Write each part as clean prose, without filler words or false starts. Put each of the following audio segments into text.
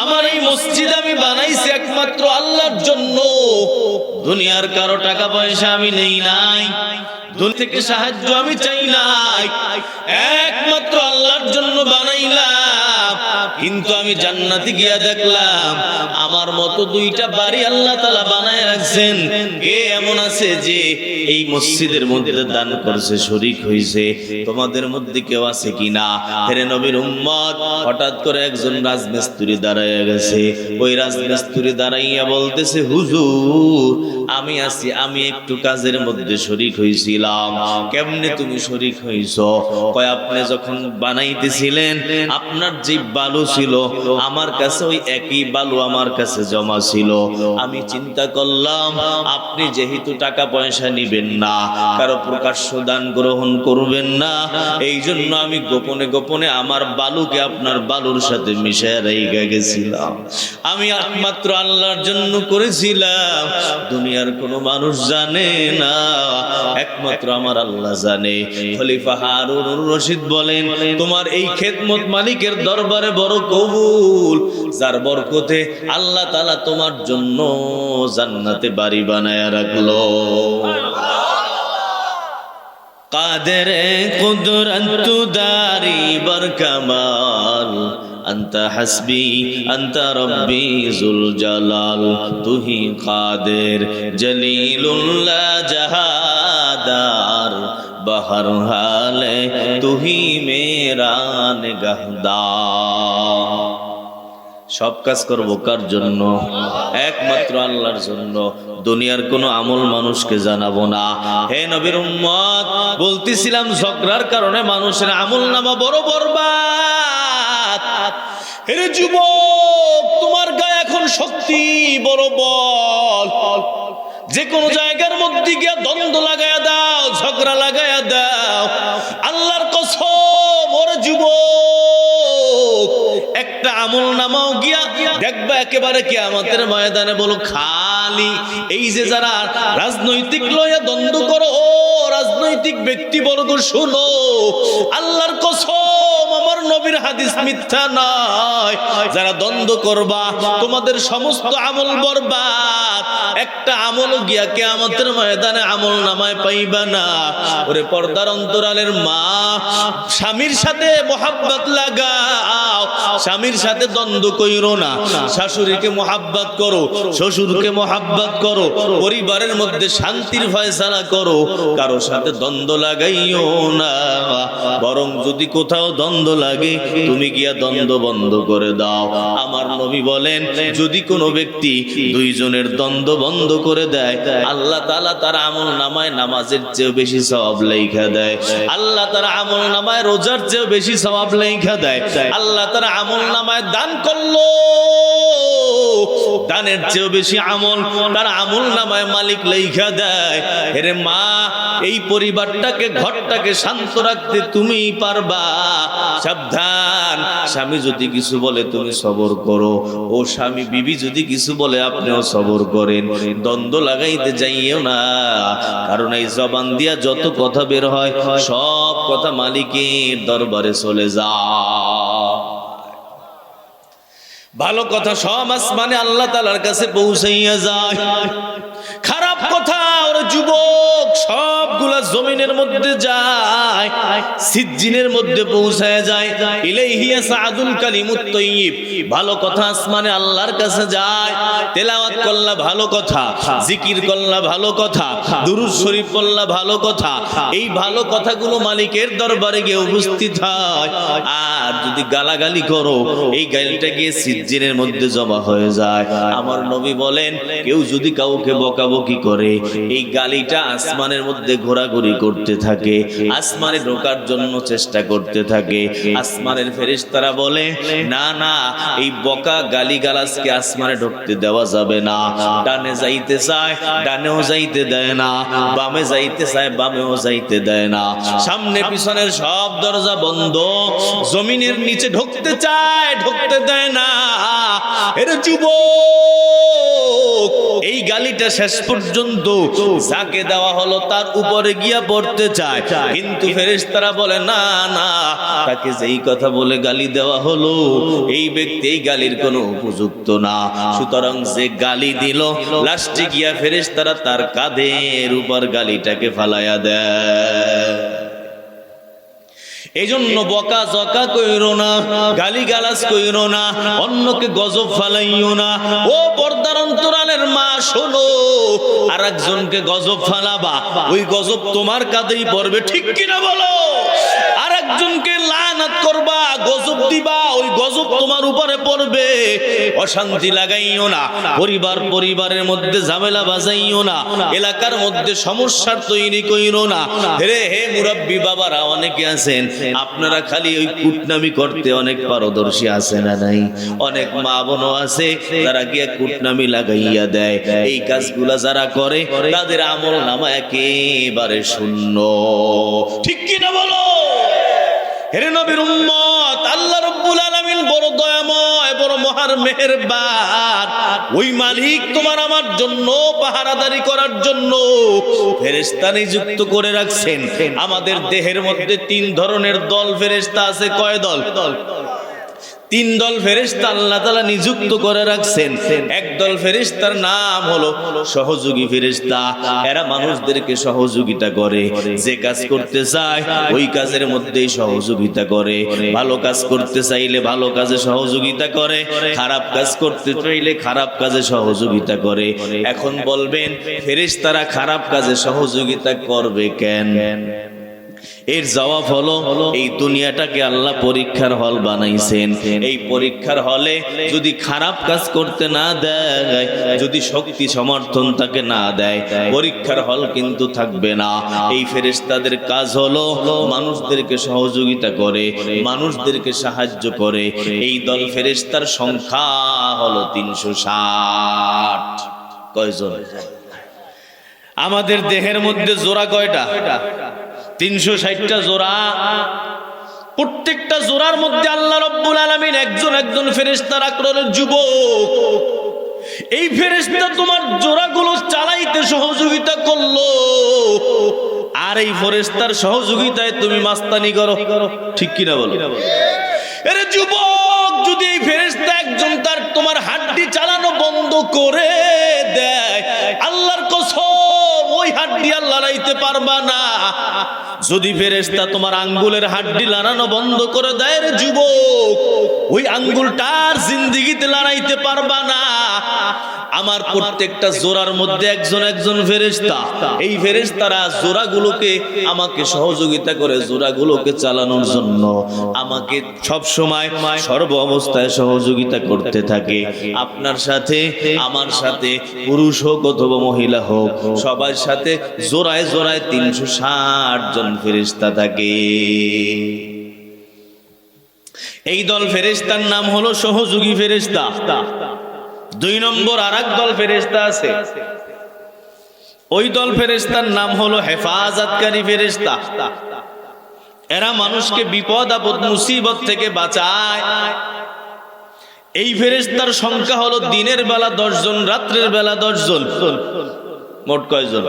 আমার এই মসজিদ আমি বানাইছি একমাত্র আল্লাহর জন্য। দুনিয়ার কারো টাকা পয়সা আমি নেই নাই, দুনিয়া থেকে সাহায্য আমি চাই নাই, একমাত্র আল্লাহর জন্য বানাইলাম। কিন্তু আমি জান্নাতে গিয়া দেখলাম আমার মতো দুইটা বাড়ি আল্লাহ তাআলা বানায় রাখছেন। কে এমন আছে যে এই মসজিদের মধ্যে দান করছে, শরীক হইছে? তোমাদের মধ্যে কেউ আছে কিনা? হে নবীর উম্মত, হঠাৎ করে একজন রাজমিস্ত্রি দাঁড়াইয়া গেছে। ওই রাজমিস্ত্রি দাঁড়াইয়া বলতেছে, হুজুর আমি আছি, আমি একটু কাজের মধ্যে শরীক হইছিলাম। কেমনে তুমি শরীক হইছো? কয় আপনি যখন বানাইতেছিলেন আপনার যে বালু ছিল আমার কাছে ওই একই বালু আমার কাছে জমা ছিল। আমি চিন্তা করলাম আপনি যেহেতু টাকা পয়সা নিবেন না, কারো প্রকাশ্য দান গ্রহণ করবেন না, এই জন্য আমি গোপনে গোপনে আমার বালুকে আপনার বালুর সাথে মিশিয়ে রেখে গেছিলাম। আমি একমাত্র আল্লাহর জন্য করেছিলাম, দুনিয়ার কোনো মানুষ জানে না, একমাত্র আমার আল্লাহ জানে। খলিফা হারুনুর রশিদ বলেন, তোমার এই খেদমত মালিকের দরবারে বড় কবুল, যার বরকতে আল্লাহ তাআলা তোমার জন্য জান্নাতে বাড়ি বানায়া রাখলো। কাদের কুদরত দারি বরকামাল, আন্তা হাসবি আন্তা রব্বি জুল জালাল, তুহি কাদের জলিলুল্লাহ জাহাদার, বহর হালে তুহি মেরা নিগাহদার। সব কাজ করবো কার জন্য? একমাত্র আল্লাহর জন্য। দুনিয়ার কোনো আমল মানুষকে জানাবো না। হে নবীর উম্মত, বলতেছিলাম ঝগড়ার কারণে মানুষের আমল নামা বড় বরবাদ। হে যুবক, তোমার গায়ে এখন শক্তি, বড় বল, যে কোনো জায়গার মধ্যে গিয়া দ্বন্দ্ব লাগায়া দাও, ঝগড়া লাগায়া দাও। আল্লাহর কসম, ওরে যুবক, একটা আমল নামাও গিয়া দেখবা একেবারে কিয়ামতের ময়দানে বলো খালি। এই যে যারা রাজনৈতিক লয়া দ্বন্দ্ব করো, ও রাজনৈতিক ব্যক্তিবর্গ শুনো, আল্লাহর কসম আমার নবীর হাদিস মিথ্যা নয়, যারা দ্বন্দ্ব করবা তোমাদের সমস্ত আমল বরবাদ। একটা আমল গিয়া কিয়ামতের ময়দানে আমল নামায় পাইবা না। ওরে পর্দার অন্তরালের মা, স্বামীর সাথে মোহাব্বত লাগাও, স্বামীর সাথে দ্বন্দ্ব কইরো না। শাশুড়িকে মোহাব্বত করো, শ্বশুরকে মোহাব্বত করো, পরিবারের মধ্যে শান্তির ফয়সালা করো, কারো সাথে দ্বন্দ্ব লাগাইও না। বরং যদি কোথাও দ্বন্দ্ব লাগে তুমি গিয়া দ্বন্দ্ব বন্ধ করে দাও। আমার নবী বলেন, যদি কোনো ব্যক্তি দুইজনের দ্বন্দ্ব বন্ধ করে দেয়, আল্লাহ তাআলা তার আমল নামায় নামাজের চেয়ে বেশি সওয়াব লেখা দেয়। আল্লাহ তার আমল নামায় রোজার চেয়ে বেশি সওয়াব লেখা দেয়। আল্লাহ তার আমল নামায় দান করলো, দানের চেয়ে বেশি আমল তার আমল নামায় মালিক লেখা দেয়। এরে মা, এই পরিবারটাকে, ঘরটাকে শান্ত রাখতে তুমি পারবা। সাবধান, স্বামী যদি কিছু বলে তুমি সবর করো, ও স্বামী বিবি যদি কিছু বলে আপনিও সবর করেন। দ্বন্দ্ব লাগাইতে যাইও না, কারণ এই জবান দিয়া যত কথা বের হয় সব কথা মালিকের দরবারে চলে যায়। ভালো কথা সব আসমানে আল্লাহ তাআলার কাছে পৌঁছাইয়া যায়, খারাপ কথা ওরে যুবক সবগুলা জমিনের মধ্যে যায়, সিজ্জিনের মধ্যে পৌঁছায় যায়। ইলাইহি ইয়াসআদুল কালিমুত তাইয়্যিব, ভালো কথা আসমানে আল্লাহর কাছে যায়। তেলাওয়াত করলা ভালো কথা, জিকির করলা ভালো কথা, দুরূদ শরীফ পড়লা ভালো কথা, এই ভালো কথাগুলো মালিকের দরবারে গিয়ে উপস্থিত হয়। আর যদি গালাগালি করো, এই গালিটা গিয়ে সিজ্জিনের মধ্যে জমা হয়ে যায়। আমার নবী বলেন, কেউ যদি কাউকে বকাবকি করে, এই গালিটা আসমানের মধ্যে ঘোরাঘুরি করতে থাকে, আসমানে ঢোকার জন্য চেষ্টা করতে থাকে। আসমানের ফেরেশতারা বলে, না না, এই বকা গালি গালাজকে আসমানে ঢুকতে দেওয়া যাবে না। ডানে যাইতে চায় ডানেও যাইতে দেয় না, বামে যাইতে চায় বামেও যাইতে দেয় না, সামনে পিছনের সব দরজা বন্ধ, জমিনের নিচে ঢুকতে চায় ঢুকতে দেয় না। এর যুবক এই গালিটা শেষ পর্যন্ত যাকে দেওয়া হলো তার উপরে গিয়া পড়তে চায়, কিন্তু ফেরেশতারা বলে না না, তাকে যেই কথা বলে গালি দেওয়া হলো এই ব্যক্তি এই গালির কোনো উপযুক্ত না। সুতরাং যে গালি দিল লাস্টে গিয়া ফেরেশতারা তার কাঁধের উপর গালিটাকে ফালাইয়া দেয়। এই জন্য বকা জকা কইরো না, গালি গালাজ কইরো না, অন্যকে গজব ফালাইও না। ও পর্দার অন্তরালের মা শোনো, আর একজনকে গজব ফালাবা, ওই গজব তোমার কাঁধেই পড়বে, ঠিক কিনা বলো? আর একজনকে লানাত করবা, গজব দিবা, ওই গজব তোমার উপরে পড়বে। অশান্তি লাগাইও না, পরিবারের মধ্যে ঝামেলা বাজাইও না, এলাকার মধ্যে সমস্যার তৈরি কইরো না। হে মুরব্বী বাবারা অনেকে আছেন, আপনারা খালি ওই কুটনামি করতে অনেক পারদর্শী আছে না নাই? অনেক মা বোনও আছে তারা গিয়ে কুটনামি লাগাইয়া দেয়। এই কাজগুলা যারা করে তাদের আমল নামা একেবারে শূন্য, ঠিক কিনা বলো? হে নবীর উম্মত, আল্লাহ রাব্বুল আলামিন বড় দয়াময়, বড় মহান মেহেরবান। ওই মালিক তোমার আমার জন্য পাহারাদারি করার জন্য ফেরেশতা নিযুক্ত করে রাখছেন। আমাদের দেহের মধ্যে 3 ধরনের দল ফেরেশতা আছে। কয় দল? 3 দল ফেরেশতা আল্লাহ তাআলা নিযুক্ত করে রাখছেন। এক দল ফেরেশতার নাম হলো সহযোগী ফেরেশতা। এরা মানুষদেরকে সহযোগিতা করে, যে কাজ করতে চায় ওই কাজের মধ্যেই সহযোগিতা করে। ভালো কাজ করতে চাইলে ভালো কাজে সহযোগিতা করে, খারাপ কাজ করতে চাইলে খারাপ কাজে সহযোগিতা করে। এখন বলবেন ফেরেশতারা খারাপ কাজে সহযোগিতা করবে কেন? এর জবাব হলো, এই দুনিয়াটাকে আল্লাহ পরীক্ষার হল বানাইছেন। এই পরীক্ষার হলে যদি খারাপ কাজ করতে না দেয়, যদি শক্তি সমর্থন তাকে না দেয়, পরীক্ষার হল কিন্তু থাকবে না। এই ফেরেশতাদের কাজ হলো মানুষদেরকে সহযোগিতা করে, মানুষদেরকে সাহায্য করে। এই দল ফেরেশতার সংখ্যা হলো 360। কয়জন? আমাদের দেহের মধ্যে জোড়া কয়টা? 360টা জোড়া। প্রত্যেকটা জোড়ার মধ্যে আল্লাহ রাব্বুল আলামিন একজন ফেরেশতা রাখলেন যুবক। এই ফেরেশতা তোমার জোড়াগুলো চালাইতে সহযোগিতা করলো, আর এই ফেরেশতার সহযোগিতায় তুমি মাস্তানি করো, ঠিক কিনা বলো? আরে যুবক, যদি এই ফেরেশতা একজন তার তোমার হাড্ডি চালানো বন্ধ করে দেয়, আল্লাহর কসম ওই হাড্ডি আর লড়াইতে পারবা না। যদি ফেরেশতা তোমার আঙ্গুলের হাড্ডি লড়ানো বন্ধ করে দেয় রে যুবক, ওই আঙ্গুলটার জিন্দেগিতে লড়াইতে পারবা না। আমার প্রত্যেকটা জোড়ার মধ্যে একজন ফেরেশতা। এই ফেরেশতারা জোড়াগুলোকে আমাকে সহযোগিতা করে, জোড়াগুলোকে চালানোর জন্য আমাকে সব সময় সর্ব অবস্থায় সহযোগিতা করতে থাকে। আপনার সাথে আমার সাথে, পুরুষ হোক অথবা মহিলা হোক, সবার সাথে জোড়ায় জোড়ায় 360 জন ফেরেশতা থাকে। এই দল ফেরেশতার নাম হলো সহযোগী ফেরেশতা। 2 নম্বর আরেক দল ফেরেশতা আছে, ওই দল ফেরেশতার নাম হলো হেফাজতকারী ফেরেশতা। এরা মানুষকে বিপদ আপদ মুসিবত থেকে বাঁচায়। এই ফেরেশতার সংখ্যা হলো দিনের বেলা 10 জন, রাত্রের বেলা 10 জন। মোট কয়জন?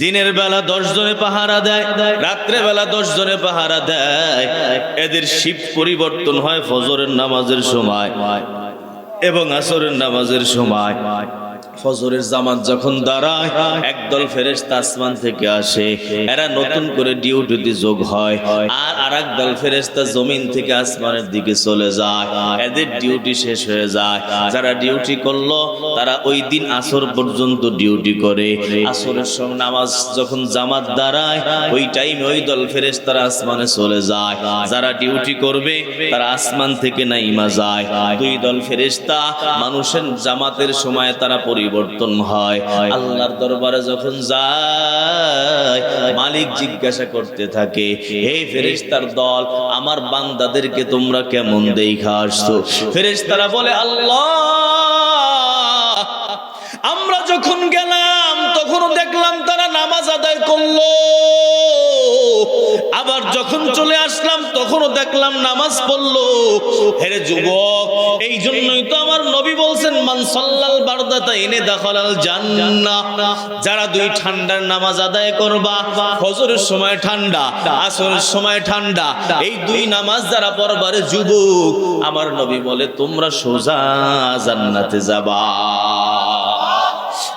দিনের বেলা 10 জনে পাহারা দেয়, রাত্রে বেলা 10 জনে পাহারা দেয়। এদের শিফট পরিবর্তন হয় ফজরের নামাজের সময় এবং আসরের নামাজের সময়। ফজরের জামাত যখন দাঁড়ায়, একদল ফেরেশতা আসমান থেকে আসে, এরা নতুন করে ডিউটিতে যোগ হয়। আর আরেক দল ফেরেশতা জমিন থেকে আসমানের দিকে চলে যায়, এদের ডিউটি শেষ হয়ে যায়। যারা ডিউটি করলো তারা ওই দিন আসর পর্যন্ত ডিউটি করে। আসরের সময় নামাজ যখন জামাত দাঁড়ায়, ওই টাইমে ওই দল ফেরেশতারা আসমানে চলে যায়। যারা ডিউটি করবে তারা আসমান থেকে নাইমা যায়। 2 দল ফেরেশতা মানুষের জামাতের সময় তারা পরিবর্তন হয়। আল্লাহর দরবারে যখন যায়, মালিক জিজ্ঞাসা করতে থাকে, হে ফেরেশতার দল, আমার বান্দাদেরকে তোমরা কেমন দেইখা আসছো? ফেরেশতারা বলে, আল্লাহ, আমরা যখন গেলাম তখন দেখলাম তারা নামাজ আদায় করলো, আবার যখন চলে আসলাম তখনও দেখলাম নামাজ পড়লো। হেরে যুবক, এই জন্যই তো আমার নবী বলছেন মান সাল্লাল বারদাতাইনি দাখালাল জান্নাহ, যারা দুই ঠান্ডার নামাজ আদায় করবা, ফজরের সময় ঠান্ডা, আসরের সময় ঠান্ডা, এই দুই নামাজ যারা পড়বারে যুবক, আমার নবী বলে তোমরা সোজা জান্নাতে যাবা।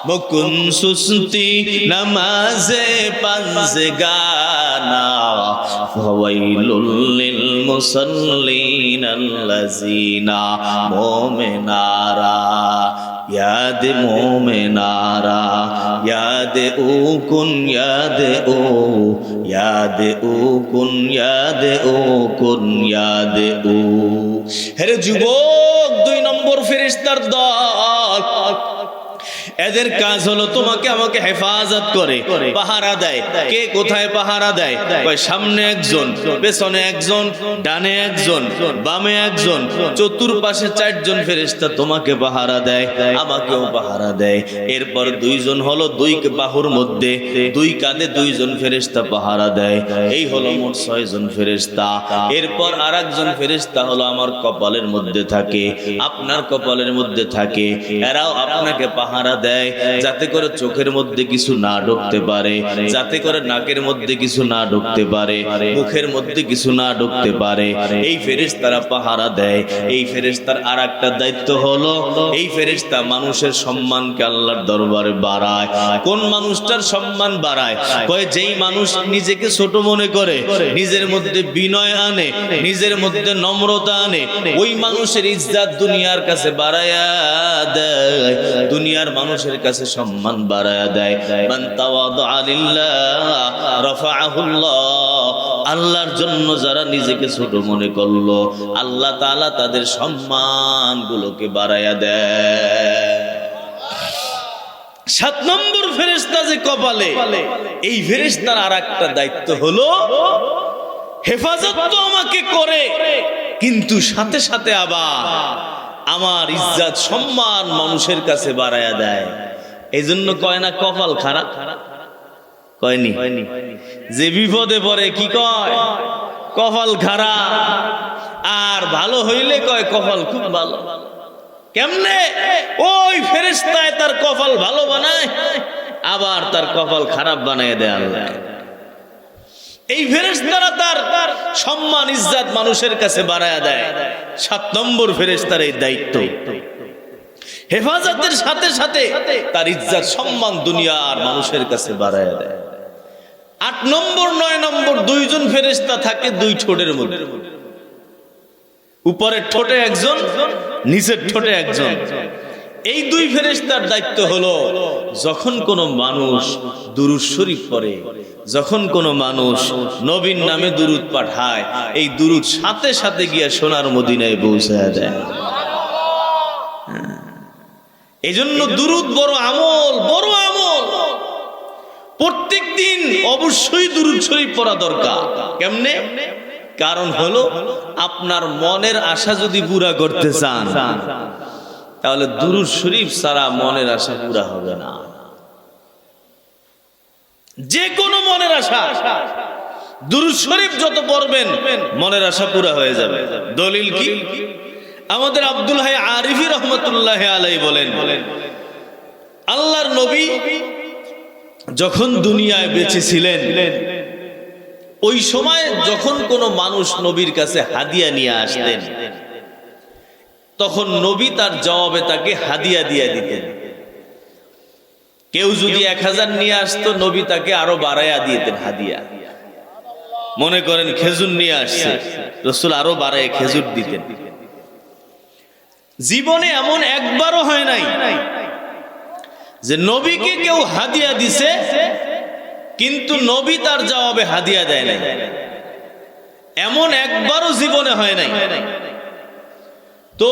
মুকুন সুস্তি নামাজে পাঁচগানা, ফাওয়াইলুল লিল মুসাল্লিন আল্লাযিনা মুমিনারা ইয়াদ মুমিনারা ইয়াদ উকুন ইয়াদ ও ইয়াদ উকুন ইয়াদ উকুন ইয়াদ ও। হেরে যুবক, 2 নম্বর ফেরেশতার দল, এদের কাজ হলো তোমাকে আমাকে হেফাজত করে পাহারা দেয়। কে কোথায় পাহারা দেয়? সামনে একজন, পেছনে একজন, ডানে একজন, বামে একজন, চতুর্পাশে 4 জন ফেরেশতা তোমাকে পাহারা দেয়, আমাকেও পাহারা দেয়। এরপর 2 জন হলো 2 বাহুর মধ্যে, 2 কাঁধে 2 জন ফেরেশতা পাহারা দেয়। এই হলো মোট 6 জন ফেরেশতা। এরপর আরেকজন ফেরেশতা হলো আমার কপালের মধ্যে থাকে, আপনার কপালের মধ্যে থাকে। এরাও আপনাকে পাহারা দেয় যাতে করে চোখের মধ্যে কিছু না ঢুকতে পারে, যাতে করে নাকের মধ্যে কিছু না ঢুকতে পারে, মুখের মধ্যে কিছু না ঢুকতে পারে। এই ফেরেশতারা পাহারা দেয়। এই ফেরেশতার আরেকটা দায়িত্ব হলো, এই ফেরেশতা মানুষের সম্মানকে আল্লাহর দরবারে বাড়ায়। কোন মানুষটার সম্মান বাড়ায়? কয় যেই মানুষ নিজেকে ছোট মনে করে, নিজের মধ্যে বিনয় আনে, নিজের মধ্যে নম্রতা আনে, ওই মানুষের ইজ্জত দুনিয়ার কাছে বাড়ায়া দেয়, দুনিয়ার মানুষের কাছে সম্মান বাড়ায়া দেয়। মান তাওয়াদা লিল্লাহ রাফাআহুল্লাহ, আল্লাহর জন্য যারা নিজেকে ছোট মনে করলো, আল্লাহ তাআলা তাদের সম্মানগুলোকে বাড়ায়া দেয়। 7 নম্বর ফেরেশতা যে কপালে, এই ফেরেশতার আরেকটা দায়িত্ব হলো হেফাজত তো আমাকে করে, কিন্তু সাথে সাথে আবার আমার ইজ্জত সম্মান মানুষের কাছে বাড়ায়া দেয়। এই জন্য কয় না কপাল খারাপ? কয়নি? যে বিপদে পড়ে কি কয়? কপাল খারাপ। আর ভালো হইলে কয় কপাল খুব ভালো। কেমনে? ওই ফেরেশতায় তার কপাল ভালো বানায়, আবার তার কপাল খারাপ বানায় দেয় আল্লাহ। এই ফেরেশতারা তার সম্মান ইজ্জত মানুষের কাছে বাড়ায়া দেয়। 7 নম্বর ফেরেশতার এই দায়িত্ব, হেফাজতের সাথে সাথে তার ইজ্জত সম্মান দুনিয়ার মানুষের কাছে বাড়ায়া দেয়। 8 নম্বর 9 নম্বর 2 জন ফেরেশতা থাকে 2 ঠোঁটের মধ্যে, উপরের ঠোঁটে একজন, নিচের ঠোঁটে একজন। এই 2 ফেরেশতার দায়িত্ব হলো যখন কোনো মানুষ দুরূদ শরীফ পড়ে, যখন কোনো মানুষ নবীর নামে দুরূদ পাঠায়, এই দুরূদ সাথে সাথে গিয়ে সোনার মদিনায় পৌঁছায় দেয়। এই জন্য দুরূদ বড় আমল, বড় আমল। প্রত্যেক দিন অবশ্যই দুরূদ শরীফ পড়া দরকার। কেমনে? কারণ হলো আপনার মনের আশা যদি পুরা করতে চান, তাহলে দুরূদ শরীফ ছাড়া মনের আশা পুরা হবে না। যে কোনো মনের আশা, দুরূদ শরীফ যত পড়বেন মনের আশা পুরা হয়ে যাবে। দলিল কি? আমাদের আব্দুল হাই আরিফি রহমতুল্লাহ আলাইহি বলেন, আল্লাহর নবী যখন দুনিয়ায় বেঁচে ছিলেন, ওই সময় যখন কোনো মানুষ নবীর কাছে হাদিয়া নিয়ে আসতেন, তখন নবী তার জবাবে তাকে হাদিয়া দিয়ে দিতেন। কেউ যদি 1000 নিয়ে আসতো, নবী তাকে আরো বাড়াইয়া দিতেন হাদিয়া। মনে করেন খেজুর নিয়ে আসছে, রাসূল আরো বাড়ায় খেজুর দিতেন। জীবনে এমন একবারও হয় নাই যে নবীকে কেউ হাদিয়া দিছে কিন্তু নবী তার জবাবে হাদিয়া দেয় নাই। এমন একবারও জীবনে হয় নাই। তো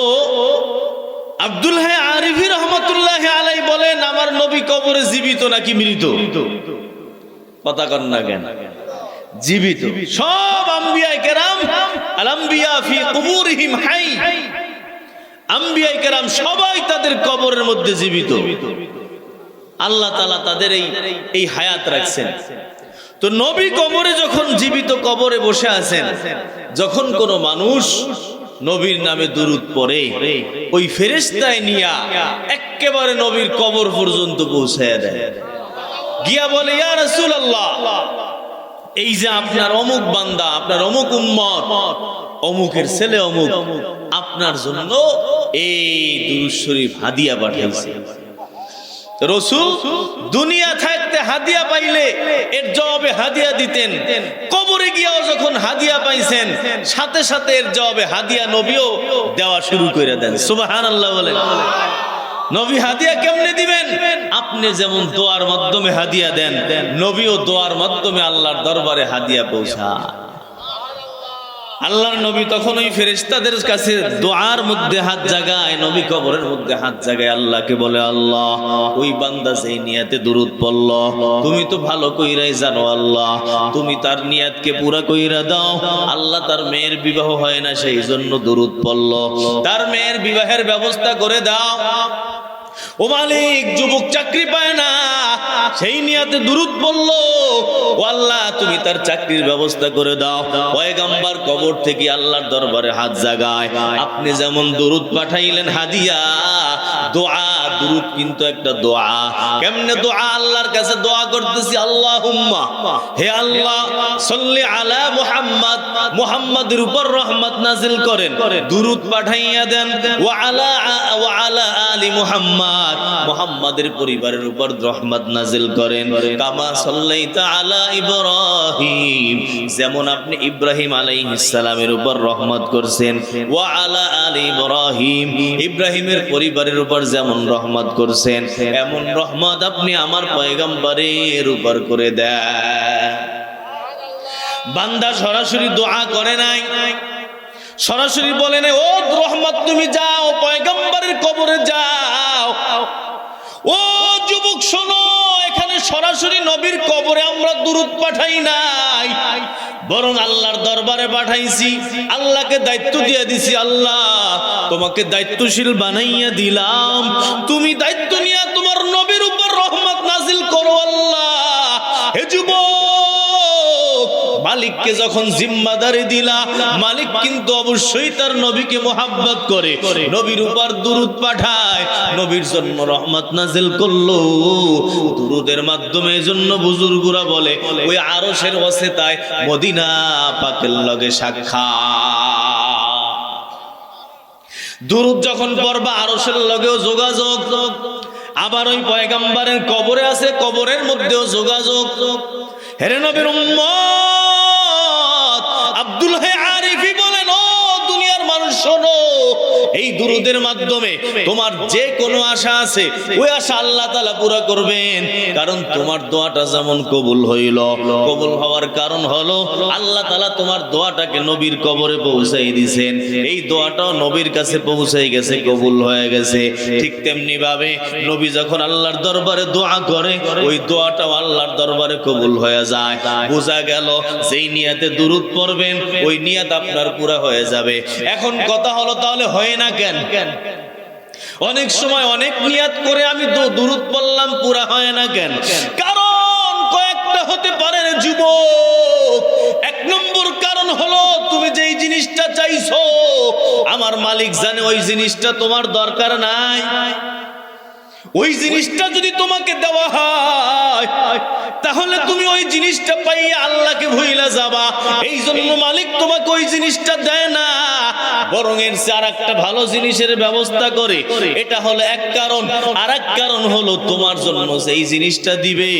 আব্দুল হাই আরিফি রহমতুল্লাহ আলাইহি বলেন, আমার নবী কবরে জীবিত নাকি মৃত? কথা কন না কেন? জীবিত। সব আম্বিয়া কেরাম, আল আম্বিয়া ফি কুবুরিহিম হাই, আম্বিয়া কেরাম সবাই তাদের কবরের মধ্যে জীবিত। আল্লাহ তাআলা তাদের এই হায়াত রাখছেন। তো নবী কবরে যখন জীবিত কবরে বসে আছেন, যখন কোনো মানুষ নবীর নামে দুরূদ পড়ে, ওই ফেরেশতায় নিয়া একেবারে নবীর কবর পর্যন্ত পৌঁছায়া দেয়, গিয়া বলে ইয়া রাসূলুল্লাহ, এই যে আপনার অমুক বান্দা, আপনার অমুক উম্মত, অমুকের ছেলে অমুক আপনার জন্য এই দুরূদ শরীফ হাদিয়া পাঠাইছে। রাসূল দুনিয়া থাকতে হাদিয়া পাইলে এর জবাবে হাদিয়া দিতেন, কবরে গিয়াও যখন হাদিয়া পাইছেন সাথে সাথে এর জবাবে হাদিয়া নবীও দেওয়া শুরু করে দেন। সুবহানাল্লাহ বলেন। নবী হাদিয়া কেমনে দিবেন? আপনি যেমন দোয়ার মাধ্যমে হাদিয়া দেন, নবীও দোয়ার মাধ্যমে আল্লাহর দরবারে হাদিয়া পৌঁছায়। আল্লাহর নবী তখন ওই ফেরেশতাদের কাছে দোয়ার মধ্যে হাত জাগায়, নবী কবরের মধ্যে হাত জাগায়, আল্লাহকে বলে, আল্লাহ ওই বান্দা যেই নিয়াতে দুরূদ পড়ল, তুমি তো ভালো কইরাই জানো আল্লাহ, তুমি তার নিয়াতকে পুরা কইরা দাও। আল্লাহ তার মেয়ের বিবাহ হয় না, সেই জন্য দুরূদ পড়ল, তার মেয়ের বিবাহের ব্যবস্থা করে দাও। ও মালিক, যুবক চাকরি পায় না, সেই নিয়াতে দুরূদ পড়লো, ও আল্লাহ তুমি তার চাকরির ব্যবস্থা করে দাও। পয়গম্বর কবর থেকে আল্লাহর দরবারে হাত জাগায়, আপনি যেমন দুরূদ পাঠাইলেন হাদিয়া, দোয়া, দুরূদ কিন্তু একটা দোয়া। কেমনে দোয়া? আল্লাহর কাছে দোয়া করতেছি, আল্লাহুম্মা, হে আল্লাহ, সাল্লি আলা মুহাম্মদ, মুহাম্মাদের উপর রহমত নাজিল করেন, দুরূদ পাঠাইয়া দেন, ওয়া আলা আলি মুহাম্মদ, মুহাম্মাদের পরিবারের উপর রহমত নাজিল করেন, কামা সাল্লাইতা আলা ইব্রাহিম, যেমন আপনি ইব্রাহিম আলাইহিস সালামের উপর রহমত করছেন, ওয়া আলা আলি ইব্রাহিম, ইব্রাহিমের পরিবারের উপর যেমন রহমত করছেন, এমন রহমত আপনি আমার পয়গম্বরের উপর করে দেন। বান্দা সরাসরি দোয়া করে নাই, সরাসরি বলেন, ও রহমত তুমি যাও পয়গম্বরের কবরে যাও। ও যুবক শোনো, এখানে সরাসরি নবীর কবরে আমরা দুরূদ পাঠাই নাই, বরং আল্লাহর দরবারে পাঠাইছি। আল্লাহকে দায়িত্ব দিয়ে দিছি, আল্লাহ তোমাকে দায়িত্বশীল বানাইয়া দিলাম, তুমি দায়িত্ব নিয়ে তোমার নবীর উপর রহমত নাজিল করো আল্লাহ। হে যুবক, মালিককে যখন জিম্মাদারি দিলা, মালিক কিন্তু অবশ্যই তার নবীকে মোহাব্বত করে, নবীর উপর দুরূদ পাঠায়, নবীর জন্য রহমত নাজিল করলো দুরূদের মাধ্যমে। এজন্য বুজুর্গরা বলে, ওই আরশের ওয়াসিতায় মদিনা পাকের লগে সাক্ষাৎ। দুরূদ যখন পড়বা আরশের লগেও যোগাযোগ, আবার ওই পয়গম্বরের কবরে আছে, কবরের মধ্যেও যোগাযোগ। হে নবীর উম্মত, আব্দুল হে আরিফি বলেন, ও দুনিয়ার মানুষ শোনো, এই দুরূদের মাধ্যমে তোমার যে কোনো আশা আছে, ওই আশা আল্লাহ তাআলা পুরা করবেন। কারণ তোমার দোয়াটা যেমন কবুল হইল, কবুল হওয়ার কারণ হলো আল্লাহ তাআলা তোমার দোয়াটাকে নবীর কবরে পৌঁছাই দিয়েছেন, এই দোয়াটাও নবীর কাছে পৌঁছাই গেছে, কবুল হয়ে গেছে। ঠিক তেমনি ভাবে নবী যখন আল্লাহর দরবারে দোয়া করে, ওই দোয়াটাও আল্লাহর দরবারে কবুল হয়ে যায়। বোঝা গেল, যেই নিয়াতে দুরূদ পড়বেন ওই নিয়াত আপনার পুরা হয়ে যাবে। এখন কথা হলো, তাহলে হয় না কেন? অনেক সময় অনেক নিয়াত করে আমি দুরূদ পড়লাম, পুরা হয় না কেন? কারণ কয়েকটা হতে পারে রে যুবক। এক নম্বর কারণ হলো, তুমি যেই জিনিসটা চাইছো আমার মালিক জানে ওই জিনিসটা তোমার দরকার নাই। ওই জিনিসটা যদি তোমাকে দেওয়া হয়, তাহলে তুমি ওই জিনিসটা পাইয়া আল্লাহকে ভুইলা যাবা। এই জন্য মালিক তোমাকে ওই জিনিসটা দেয় না, বরং এর আর একটা ভালো জিনিসের ব্যবস্থা করে। এটা হলো এক কারণ। আর এক কারণ হলো, তোমার জন্য সেই জিনিসটা দিবে,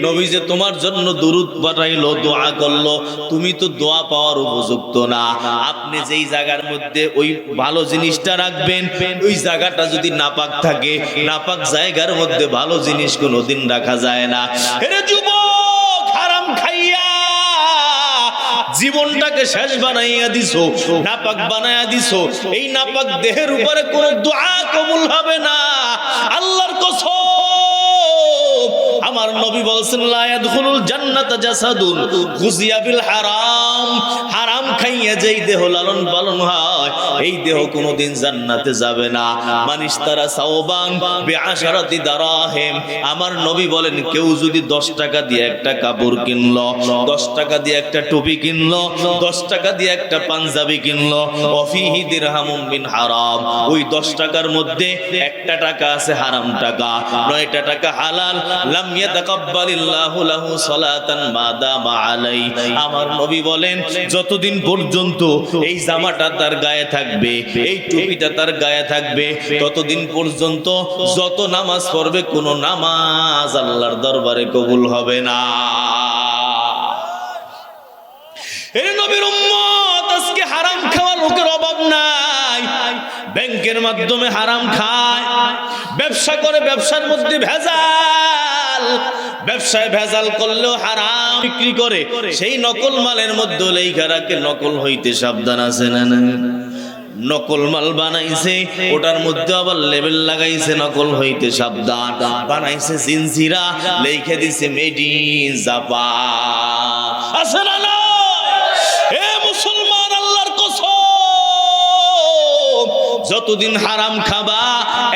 নবী যে তোমার জন্য দুরূদ পাঠাইলো, দোয়া করলো, তুমি তো দোয়া পাওয়ার উপযুক্ত না। আপনি যেই জায়গার মধ্যে ওই ভালো জিনিসটা রাখবেন, ওই জায়গাটা যদি নাপাক থাকে, নাপাক জায়গার মধ্যে ভালো জিনিস কোনোদিন রাখা যায় না। হে যুবক, হারাম খাইয়া জীবনটাকে শেষ বানাইয়া দিছো, নাপাক বানাইয়া দিছো। এই নাপাক দেহের উপরে কোন দোয়া কবুল হবে না, আল্লাহর কসম। আমার নবী বলেছেন, লা ইয়াদখুলুল জান্নাতা জাসাদুন গুযিয়া বিল হারাম। হারাম খাইয়া যেই দেহ লালন পালন হয়, এই দেহ কোনোদিন জান্নাতে যাবে না। মানিস তারা সাওবান বিআশারাতি দারাহিম, আমার নবী বলেন কেউ যদি 10 টাকা দিয়ে একটা কাপড় কিনলো, 10 টাকা দিয়ে একটা টুপি কিনলো, 10 টাকা দিয়ে একটা পাঞ্জাবি কিনলো, ওয়াফিহি দিরহামুম মিন হারাম, ওই 10 টাকার মধ্যে একটা টাকা আছে হারাম টাকা, 9টা টাকা হালাল, লাম ইয়াতাকাব্বালিল্লাহু লাহু সালাতান মা দামা আলাই। আমার নবী বলেন যতদিন পর্যন্ত এই জামাটা তার গায়ে থাকবে, এই টুপিটা তার গায়ে থাকবে, ততদিন পর্যন্ত যত নামাজ পড়বে কোন নামাজ আল্লাহর দরবারে কবুল হবে না। এ নবীর উম্মত, আজকে হারাম খাওয়ার লোকের অভাব নাই। ব্যাংকের মাধ্যমে হারাম খায়, ব্যবসা করে, ব্যবসার মধ্যে ভেজাল, ব্যবসায় ভেজাল করলেও হারাম বিক্রি করে, সেই নকল মালের মধ্যে লেখা রাখে নকল হইতে সাবধান। আছে না? নকল মাল বানাইছে, ওটার মধ্যে আবার লেবেল লাগাইছে নকল হইতে সাবধান। বানাইছে জিনজিরা, লেখা দিছে মেড ইন জাপান। আছে না? এ মুসলমান, আল্লাহর কসম, যতদিন হারাম খাবা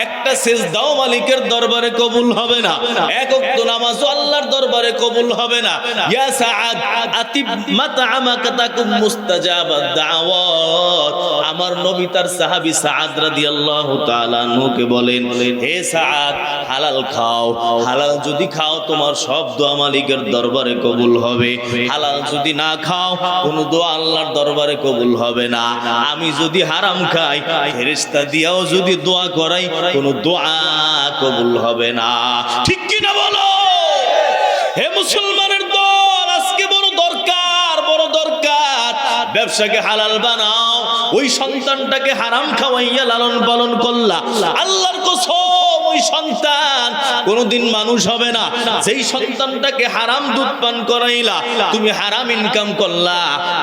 একটা সেজদাও মালিকের দরবারে কবুল হবে না, এক ওয়াক্ত নামাজও আল্লাহর দরবারে কবুল হবে না। ইয়া সাআদ আতিব মাতআমাকা তাকুম মুস্তাজাবাদ দাওয়াত। আমার নবী তার সাহাবী সাআদ রাদিয়াল্লাহু তাআলা আনহুকে বলেন, হে সাআদ, হালাল খাও, হালাল যদি খাও তোমার সব দোয়া মালিকের দরবারে কবুল হবে, হালাল যদি না খাও কোন দোয়া আল্লাহর দরবারে কবুল হবে না। আমি যদি হারাম খাই, ফেরেশতা দিয়াও যদি দোয়া করাই, কোন দোয়া কবুল হবে না। ঠিক কি না বলো? হে মুসলমানের দল, আজকে বড় দরকার, বড় দরকার, ব্যবসাকে হালাল বানাও, ওই সন্তানটাকে হারাম খাওয়াইয়া লালন পালন করলা, আল্লাহর কসম ওই সন্তান কোনদিন মানুষ হবে না। যেই সন্তানটাকে হারাম দুধ পান করাইলা, তুমি হারাম ইনকাম করলা,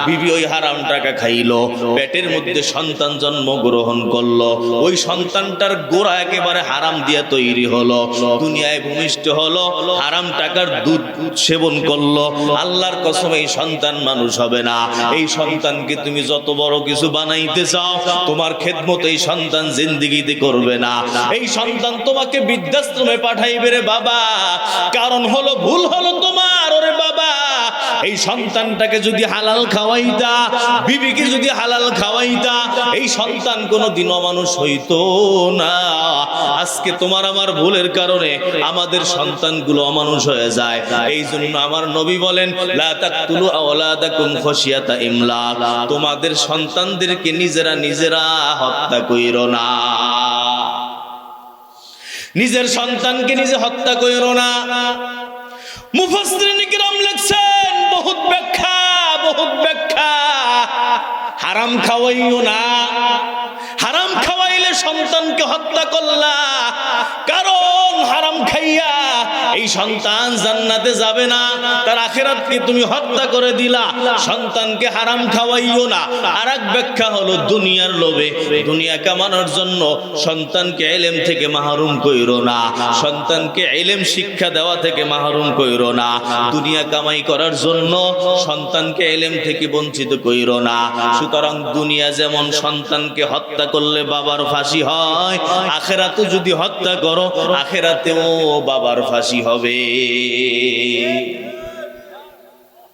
বিবি ওই হারাম টাকা খাইলো, পেটের মধ্যে সন্তান জন্মগ্রহণ করলো, ওই সন্তানটার গোড়া একেবারে হারাম দিয়ে তৈরি হলো, দুনিয়ায় ভূমিষ্ঠ হলো, হারাম টাকার দুধ সেবন করলো, আল্লাহর কসম এই সন্তান মানুষ হবে না। এই সন্তানকে তুমি যত বড় কিছু বানাইতে চাও, তোমার খেদমত এই সন্তান জিন্দেগিতে করবে না। এই সন্তান তোমাকে বৃদ্ধাশ্রমে পাঠাইবে রে বাবা, কারণ হলো ভুল হলো তোমার। ওরে বাবা, এই সন্তানটাকে যদি হালাল খাওয়াইতা, বিবিকে যদি হালাল খাওয়াইতা, এই সন্তান কোনোদিনও মানুষ হইতো না। আজকে তোমার আমার ভুলের কারণে আমাদের সন্তানগুলো অমানুষ হয়ে যায়। এই জন্য আমার নবী বলেন, লা তাকতুলু আওলাদাকুম খাশিয়াতা ইমলাক, তোমাদের সন্তানদেরকে নিজেরা নিজেরা হত্যা কইরো না। নিজের সন্তানকে নিজে হত্যা কইরো না। মুফাসসিরিন কিরাম লিখছেন, বহুত ব্যাখ্যা, বহুত ব্যাখ্যা। হারাম খাওয়াইও না, হারাম খাওয়াইলে সন্তানকে হত্যা করলা, কারণ হারাম খাইয়া এই সন্তান জান্নাতে যাবে না, তার আখিরাতকে তুমি হত্যা করে দিলা। সন্তানকে হারাম খাওয়াইও না। আরেক ব্যাখ্যা হলো দুনিয়ার লোভে, দুনিয়া কামানোর জন্য সন্তানকে ইলম থেকে মাহরুম কইরো না, সন্তানকে ইলম শিক্ষা দেওয়া থেকে মাহরুম কইরো না। দুনিয়া কামাই করার জন্য সন্তানকে ইলম থেকে বঞ্চিত কইরো না। সুতরাং দুনিয়া যেমন সন্তানকে হত্যা করলে বাবার ফাঁসি হয়, আখিরাতে যদি হত্যা করো, আখিরাতেও বাবার ফাঁসি হবে।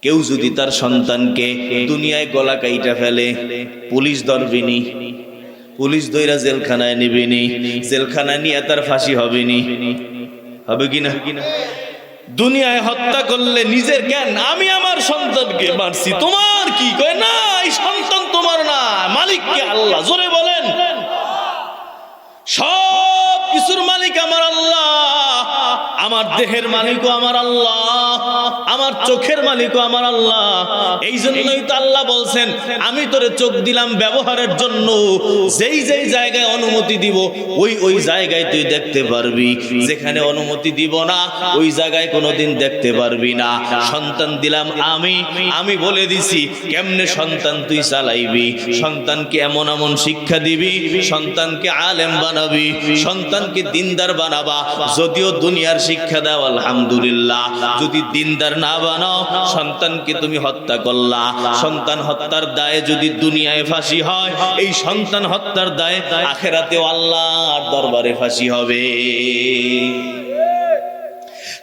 কেউ যদি তার সন্তানকে দুনিয়ায় গলা কাইটা ফেলে, পুলিশ ধরবেনি, পুলিশ ধইরা জেলখানায় নিবেনি, জেলখানায় নিয়ে তার ফাঁসি হবেনি, হবে কিনা? দুনিয়ায় হত্যা করলে নিজের জ্ঞান, আমি আমার সন্তানকে মারছি, তোমার কি? কয় না, এই সন্তান তোমার না, মালিককে আল্লাহ। জোরে বলেন, সব কিছুর মালিক আমার আল্লাহ। আমার দেহের মালিকও আমার আল্লাহ, আমার চোখের মালিকও আমার আল্লাহ। এই জন্যই তো আল্লাহ বলছেন, আমি তোরে চোখ দিলাম ব্যবহারের জন্য, যেই যেই জায়গায় অনুমতি দিব ওই ওই জায়গায় তুই দেখতে পারবি, যেখানে অনুমতি দিব না ওই জায়গায় কোনোদিন দেখতে পারবি না। সন্তান দিলাম আমি, আমি বলে দিছি কেমনে সন্তান তুই চালাইবি, সন্তানকে এমন এমন শিক্ষা দিবি, সন্তানকে আলেম বানাবি, সন্তানকে দিনদার বানাবা। যদিও দুনিয়ার শিক্ষা শিক্ষা দাও আলহামদুলিল্লাহ। যদি দিনদার না বানাও, সন্তানকে তুমি হত্যা করলা, সন্তান হত্যার দায়ে যদি দুনিয়ায় ফাঁসি হয়, এই সন্তান হত্যার দায়ে আখিরাতেও আল্লাহর দরবারে ফাঁসি হবে।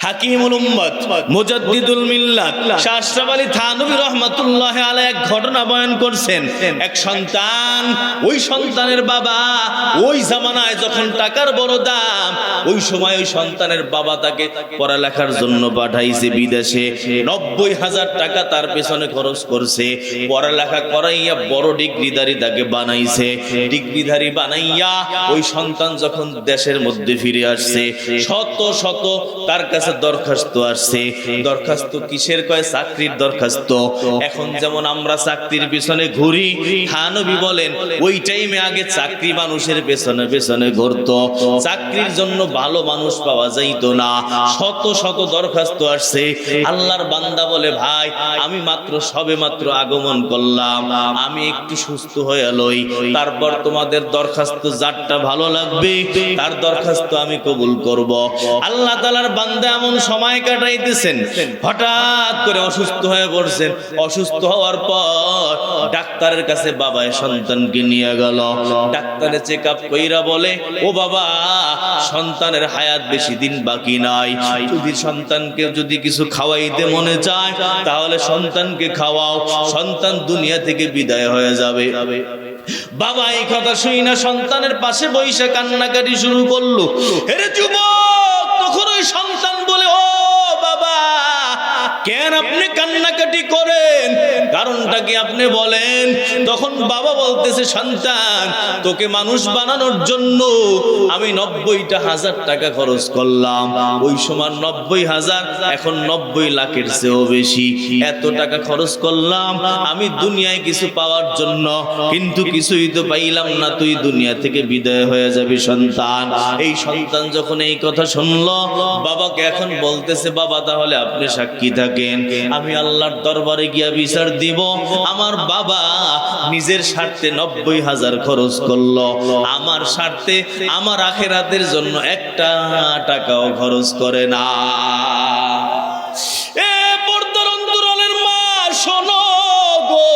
হাকিমুল উম্মত মুজাদ্দিদুল মিল্লাত শাহ আশরাফ আলী থানভী রাহমাতুল্লাহি আলাইহি এক ঘটনা বয়ান করছেন। এক সন্তান, ওই সন্তানের বাবা, ওই জামানায় যখন টাকার বড় দাম, ওই সময় ওই সন্তানের বাবা তাকে পড়ালেখার জন্য পাঠাইছে বিদেশে। 90,000 টাকা তার পেছনে খরচ করছে, পড়ালেখা করাইয়া বড় ডিগ্রিধারী তাকে বানাইছে। ডিগ্রিধারী বানাইয়া ওই সন্তান যখন দেশের মধ্যে ফিরে আসছে, শত শত তার কাছে দরখাস্ত আসছে। দরখাস্ত কিসের কয়? চাকরির দরখাস্ত। এখন যেমন আমরা চাকরির পিছনে ঘুরি, থানভী বলেন ওই টাইমে আগে চাকরি মানুষের পেছনে পেছনে ঘুরতো। চাকরির জন্য ভালো মানুষ পাওয়া যাইতো না, শত শত দরখাস্ত আসছে। আল্লাহর বান্দা বলে, ভাই আমি সবে মাত্র আগমন করলাম, আমি একটু সুস্থ হয়ে লই, তারপর তোমাদের দরখাস্ত যারটা ভালো লাগবে তার দরখাস্ত আমি কবুল করব। আল্লাহ তাআলার বান্দা এমন সময় কাটাইতেছেন, হঠাৎ করে অসুস্থ হয়ে পড়ছেন। অসুস্থ হওয়ার পর ডাক্তারের কাছে বাবায় সন্তানকে নিয়ে গেল। ডাক্তারে চেক আপ কইরা বলে, ও বাবা, সন্তানের হায়াত বেশি দিন বাকি নাই, যদি সন্তানকে যদি কিছু খাওয়াইতে মনে চায় তাহলে সন্তানকে খাওয়াও, সন্তান দুনিয়া থেকে বিদায় হয়ে যাবে। বাবা এই কথা শুই না সন্তানের পাশে বইসা কান্নাকাটি শুরু করলো। হেরে যুবক, তখন ওই সন্তান বলে, ও বাবা, কেন আপনি কান্নাকাটি করেন? কারণটা কি আপনি বলেন? তখন বাবা বলতেছে, সন্তান, তোকে মানুষ বানানোর জন্য আমি 90,000 টাকা খরচ করলাম। ওই সময় 90,000 এখন 90 লাখের চেয়েও বেশি। এত টাকা খরচ করলাম আমি দুনিয়ায় কিছু পাওয়ার জন্য, কিন্তু কিছুই তো পাইলাম না, তুই দুনিয়া থেকে বিদায় হয়ে যাবি সন্তান। এই সন্তান যখন এই কথা শুনলো, বাবাকে এখন বলতেছে, বাবা তাহলে আপনি সাক্ষী থাকেন, আমি আল্লাহর দরবারে গিয়া বিচার দিব। আমার বাবা নিজের স্বার্থে 90,000 খরচ করলো, আমার স্বার্থে আমার আখিরাতের জন্য একটা টাকাও খরচ করে না। এ পর্দার অন্তরালের মা, শোনো গো,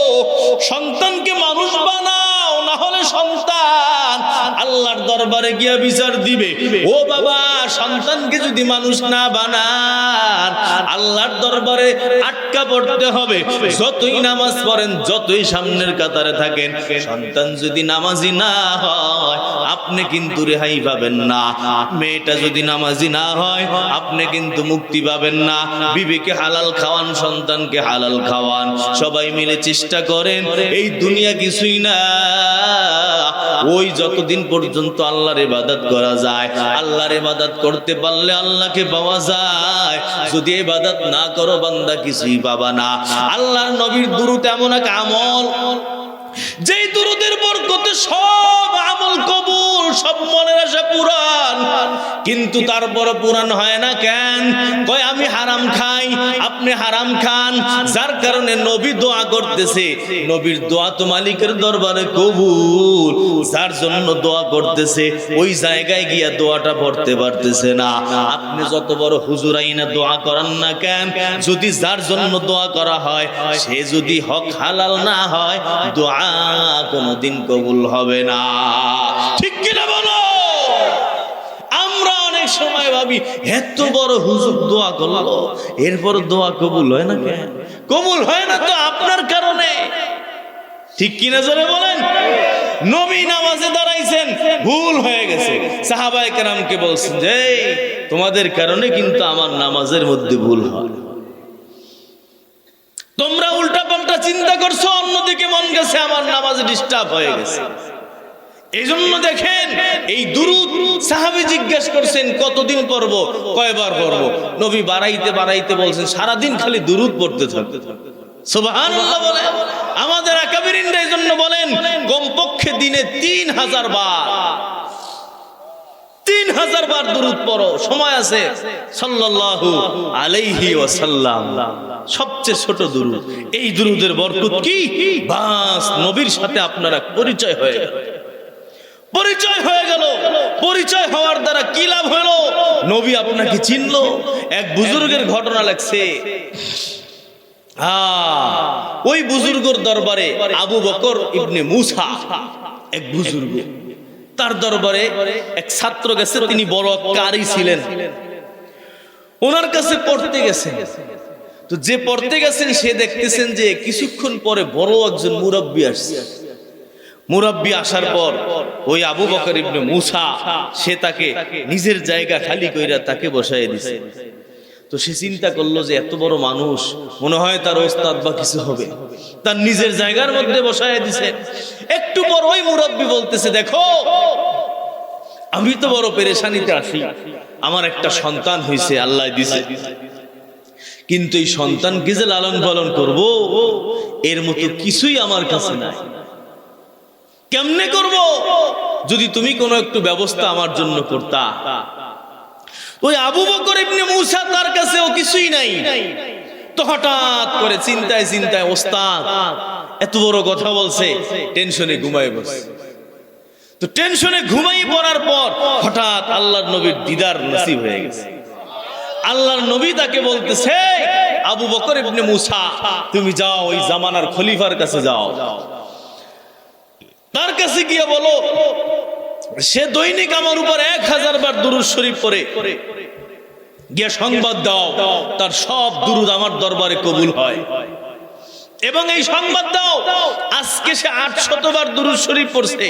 সন্তানকে মানুষ বানাও, না হলে সন্তান আল্লাহর দরবারে গিয়া বিচার দিবে। ও বাবা, সন্তানকে যদি মানুষ না বানান, আল্লাহর দরবারে আটকা পড়তে হবে। যতই নামাজ পড়েন, যতই সামনের কাতারে থাকেন, সন্তান যদি নামাজি না হয় আপনি কিন্তু রেহাই পাবেন না। মেয়েটা যদি নামাজি না হয় আপনি কিন্তু মুক্তি পাবেন না। বিবিকে হালাল খাওয়ান, সন্তানকে হালাল খাওয়ান, সবাই মিলে চেষ্টা করেন। এই দুনিয়া কিছুই না, ওই যতদিন পর্যন্ত আল্লাহর ইবাদত করা যায়, আল্লাহর ইবাদত করতে পারলে আল্লাহকে পাওয়া যায়। যদি ইবাদত না করো বান্দা, কিছুই পাবা না। আল্লাহর নবীর দুরূদ এমন এক আমল, যেই দুরূদের বরকতে সব আমল কবুল, সব মনের আশা পূরণ, কিন্তু তারপর পূরণ হয় না কেন? কয় আমি হারাম খাই, আপনি হারাম খান, যার কারণে নবী দোয়া করতেছে। নবীর দোয়া তো মালিকের দরবারে কবুল, যার জন্য দোয়া করতেছে ওই জায়গায় গিয়া দোয়াটা পড়তে পারতেছে না। আপনি যত বড় হুজুর আইনা দোয়া করান না কেন, যদি যার জন্য দোয়া করা হয় সে যদি হক হালাল না হয়, দোয়া কোনদিন কবুল হবে না। ঠিক কিনা বলো? আমরা অনেক সময় ভাবি, এত বড় হুজুর দোয়া করলো, এরপর দোয়া কবুল হয় না কেন? কবুল হয় না তো আপনার কারণে। ঠিক কিনা জোরে বলেন? নবী নামাজে দাঁড়াইছেন, ভুল হয়ে গেছে, সাহাবায়ে কেরামকে বলছেন যে তোমাদের কারণে কিন্তু আমার নামাজের মধ্যে ভুল হয়। তোমরা উল্টা পাল্টা চিন্তা করছো, অন্যদিকে মন গেছে, আমার নামাজে ডিস্টার্ব হয়ে গেছে। এই জন্য দেখেন এই দুরূদ, সাহাবী জিজ্ঞেস করছেন কতদিন পড়ব, কয়বার পড়ব? নবী বাড়াইতে বাড়াইতে বলছেন সারাদিন খালি দুরূদ পড়তে থাকো। সুবহানাল্লাহ বলে। আমাদের আকাবিরিনরা এই জন্য বলেন কমপক্ষে দিনে 3000 বার, 3000 বার দুরূদ পড়ো, সময় আছে। সাল্লাল্লাহু আলাইহি ওয়াসাল্লাম, সবচেয়ে ছোট দুরূদ। এই দুরূদের বরকত কি? বাস নবীর সাথে আপনারা পরিচয় হয়ে গেল। পরিচয় হয়ে গেল। পরিচয় হওয়ার দ্বারা কি লাভ হলো? নবী আপনাকে চিনলো। এক বুজুর্গের ঘটনা লাগছে। ওই বুজুর্গর দরবারে আবু বকর ইবনে মুসা, এক বুজুর্গ, তার দরবারে এক ছাত্র গেছে, তিনি বড় কারি ছিলেন, ওনার কাছে পড়তে গেছেন। তো যে পড়তে গেছেন সে দেখতেছেন যে কিছুক্ষণ পরে বড় একজন মুরব্বী আসছে। মুরব্বী আসার পর ওই আবু বকর ইবনে মুসা সে তাকে নিজের জায়গা খালি কইরা তাকে বসায় দিছে। তো সে চিন্তা করলো যে এত বড় মানুষ, মনে হয় তার ওস্তাদ বা কিছু হবে, তার নিজের জায়গার মধ্যে বসায় দিছে। একটু পর ওই মুরব্বী বলতেছে, দেখো আমি তো বড় পেরেশানিতে আছি, আমার একটা সন্তান হয়েছে, আল্লাহ দিছে, কিন্তু এই সন্তানকে যে লালন পালন করব এর মতো কিছুই আমার কাছে নাই। কেমনে করব? যদি তুমি কোনো একটু ব্যবস্থা আমার জন্য করতা। ওই আবু বকর ইবনে মুসা তার কাছেও কিছুই নাই। তো হঠাৎ করে চিন্তায় চিন্তায় ওস্তাদ এত বড় কথা বলছে, টেনশনে ঘুমায় বসে। তো টেনশনে ঘুমাই পড়ার পর হঠাৎ আল্লাহর নবীর দিদার নসিব হয়ে গেছে। আল্লাহর নবী তাকে বলতেছে, আবু বকর ইবনে মুসা তুমি যাও ওই জামানার খলিফার কাছে যাও, তার কাছে গিয়ে বলো সে দৈনিক আমার উপর 1000 বার দুরূদ শরীফ পড়ে, গিয়ে সংবাদ দাও তার সব দুরূদ আমার দরবারে কবুল হয়। এবং এই সংবাদ দাও আজকে সে 800 বার দুরূদ শরীফ পড়ছে,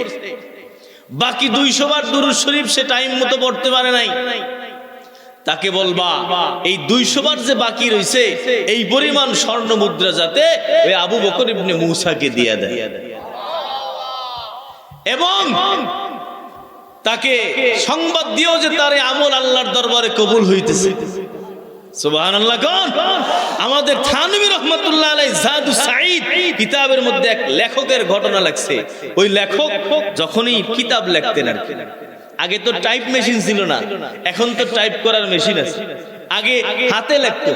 বাকি 200 বার দুরূদ শরীফ সে টাইম মতো পড়তে পারে নাই। তাকে বলবা এই 200 বার যে বাকি রয়েছে এই পরিমাণ স্বর্ণ মুদ্রা যাতে ওই আবু বকর ইবনে মুসাকে দিয়ে দেয়, এবং তাকে সংবাদ দিও যে তার আমল আল্লাহর দরবারে কবুল হইতেছে। সুবহানাল্লাহ। কোন আমাদের থানভী রাহমাতুল্লাহ আলাইহি জাদু সাঈদ কিতাবের মধ্যে এক লেখকের ঘটনা লাগছে। ওই লেখক যখনই কিতাব লিখতেন আর কি, আগে তো টাইপ মেশিন ছিল না, এখন তো টাইপ করার মেশিন আছে, আগে হাতে লিখতো।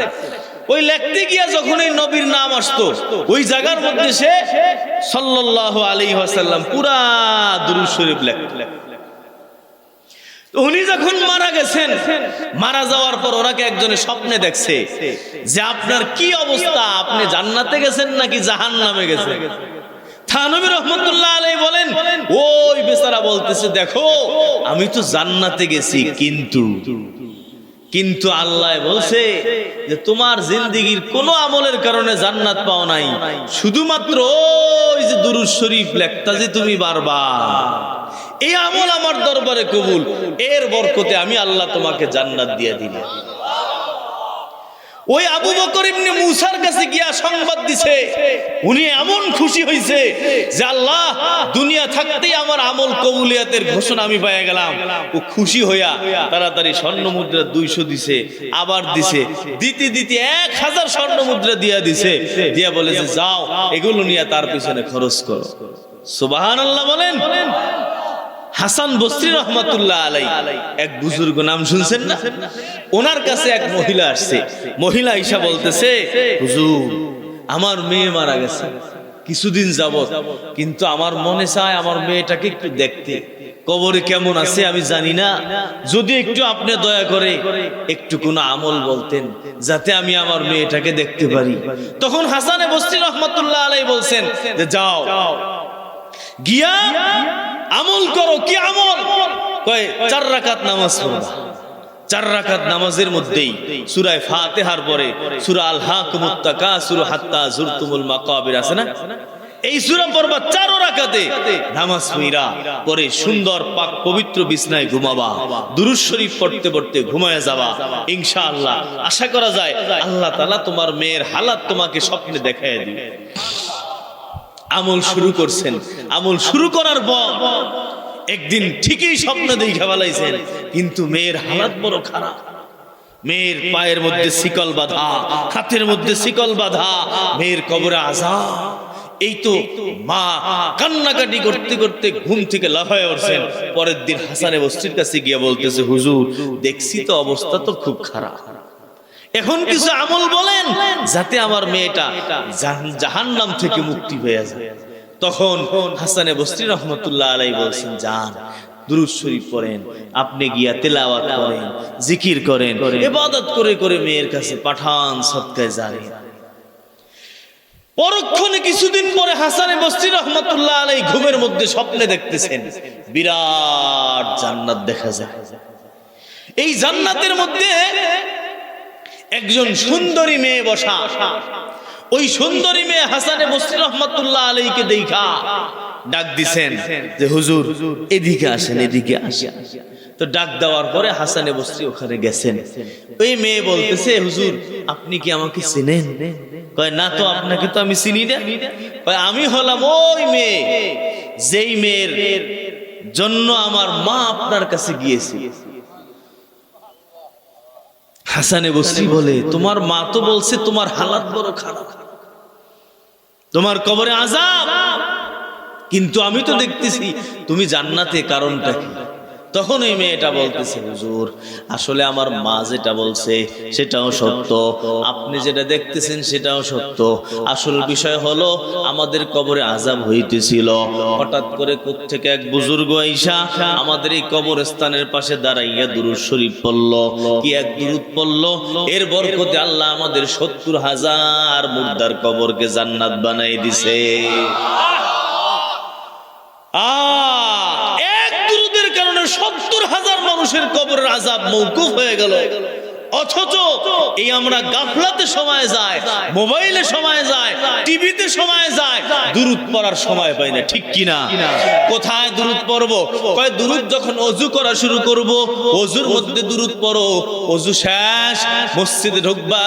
ওই লিখতে গিয়া যখন এই নবীর নাম আসতো ওই জায়গার মধ্যে সে সাল্লাল্লাহু আলাইহি ওয়াসাল্লাম পুরা দুরূদ শরীফ লিখতো। উনি যখন মারা গেছেন, মারা যাওয়ার পর ওনাকে একজনে স্বপ্নে দেখছে যে আপনার কি অবস্থা, আপনি জান্নাতে গেছেন নাকি জাহান্নামে গেছেন? থানভী রাহমাতুল্লাহ আলাইহি বলেন ওই বেচারা বলতেছে, দেখো আমি তো জান্নাতে গেছি, কিন্তু আল্লাহ বলছে যে তোমার জিন্দেগীর কোন আমলের কারণে জান্নাত পাও নাই, শুধুমাত্র ওই যে দুরূদ শরীফ লেখতা যে তুমি বারবার, এই আমল আমার দরবারে কবুল, এর বরকতে আমি আল্লাহ তোমাকে জান্নাত দিয়ে দিলাম। ওই আবু বকর ইবনে মুসার কাছে গিয়া সংবাদ দিছে, উনি এমন খুশি হইছে যে আল্লাহ দুনিয়া থাকতেই আমার আমল কবুলিয়াতের ঘোষণা আমি পেয়ে গেলাম। ও খুশি হইয়া তাড়াতাড়ি স্বর্ণ মুদ্রা 200 দিছে, আবার দিছে, দিতে 1000 স্বর্ণ মুদ্রা দিয়া দিছে, দিয়া বলে যে যাও এগুলো নিয়ে তার পিছনে খরচ করো। সুবহানাল্লাহ বলেন। হাসান বসরি রহমাতুল্লাহ আলাইহি এক বুজুর্গ, নাম শুনছেন না? ওনার কাছে এক মহিলা আসছে। মহিলা ঈশা বলতেছে, হুজুর আমার মেয়ে মারা গেছে কিছুদিন যাবত, কিন্তু আমার মনে চায় আমার মেয়েটাকে একটু দেখতে, কবরে কেমন আছে আমি জানি না, যদি একটু আপনি দয়া করে একটু কোনো আমল বলতেন যাতে আমি আমার মেয়েটাকে দেখতে পারি। তখন হাসান বসরি রহমাতুল্লাহ আলাইহি বলছেন যে যাও গিয়া আমল করো। কি আমল? কয় 4 রাকাত নামাজ পড়বা। 4 রাকাত নামাজের মধ্যেই সূরা ফাতিহার পরে সূরা আল হাকুমুত তাকাসুর হাত্তা যুরতুমুল মাকাবির আছে না, এই সূরা পড়বা 4 রাকাতে, নামাজ পড়া পরে সুন্দর পাক পবিত্র বিছনায় ঘুমাবা, দুরূদ শরীফ পড়তে পড়তে ঘুমায়া যাবা। ইনশাআল্লাহ আশা করা যায় আল্লাহ তাআলা তোমার মেয়ের হালাত তোমাকে স্বপ্নে দেখায় দিবে। আমল শুরু করছেন, আমল শুরু করার পর একদিন ঠিকই স্বপ্ন দেখে ফেলাইছেন, কিন্তু মেয়ের হালাত বড় খারাপ। মেয়ের পায়ের মধ্যে শিকল বাঁধা, হাতের মধ্যে শিকল বাঁধা, মেয়ের কবরে আযাব। এই তো মা কান্নাকাটি করতে করতে ঘুম থেকে লাফায় উঠছেন। পরের দিন হাসান বসরির কাছে গিয়ে বলতেছে, হুজুর দেখছি তো অবস্থা তো খুব খারাপ, এখন কিছু আমল বলেন যাতে আমার মেয়েটা জাহান্নাম থেকে মুক্তি হয়ে যায়। তখন হাসান বসরি রহমাতুল্লাহ আলাইহি বলছেন, জান দুরূদ শরীফ পড়েন, আপনি গিয়া তেলাওয়াত করেন, জিকির করেন, ইবাদত করে করে মেয়ের কাছে পাঠান সদকায়ে জারিয়া। পরক্ষণে কিছুদিন পরে হাসানে বসরি রহমাতুল্লাহ আলাইহি ঘুমের মধ্যে স্বপ্নে দেখতেছেন বিরাট জান্নাত দেখা যায়। এই জান্নাতের মধ্যে একজন সুন্দরী মেয়ে বসা। ওই সুন্দরী মেয়ে হাসানে বসরি রহমাতুল্লাহ আলাইহিকে দেখা ডাক দিছেন যে হুজুর এদিকে আসেন, এদিকে আসেন। তো ডাক দেওয়ার পরে হাসানে বসরি ওখানে গেছেন। ওই মেয়ে বলতেছে হুজুর আপনি কি আমাকে চিনেন? কয় না তো, আপনাকে তো আমি চিনি না। কয় আমি হলাম ওই মেয়ে যেই মেয়ের জন্য আমার মা আপনার কাছে গিয়েছে। হাসানে বসরি বলে তোমার মা তো বলছে তোমার হালাত বড় খারাপ, তোমার কবরে আযাব, কিন্তু আমি তো দেখতেছি তুমি জান্নাতে, কারণটা কি? তখন ওই মেয়েটা বলতেছে হুজুর আসলে আমার মা যেটা বলছে সেটাও সত্য, আপনি যেটা দেখতেছেন সেটাও সত্য। আসল বিষয় হলো আমাদের কবরে আযাব হইতেছিল, হঠাৎ করে কোত্থেকে এক বুজুর্গ আইসা আমাদের এই কবরস্থানের পাশে দাঁড়াইয়া দুরূদ শরীফ পড়ল। কি এক দুরূদ পড়ল, এর বরকতে আল্লাহ আমাদের ৭০,০০০ মুর্দার কবরকে জান্নাত বানাই দিছে। এক দুরূদের কারণে ৭০,০০০ মানুষের কবরের আযাব মওকুফ হয়ে গেল। অথচ এই আমরা গাফলাতে সময় যায়, মোবাইলে সময় যায়, টিভিতে সময় যায়, দুরূদ পড়ার সময় পাই না, ঠিক কিনা? কোথায় দুরূদ পড়বো? কয় দুরূদ যখন ওযু করা শুরু করব, ওযুর মধ্যে দুরূদ পড়ো, ওযু শেষ মসজিদে ঢুকবা,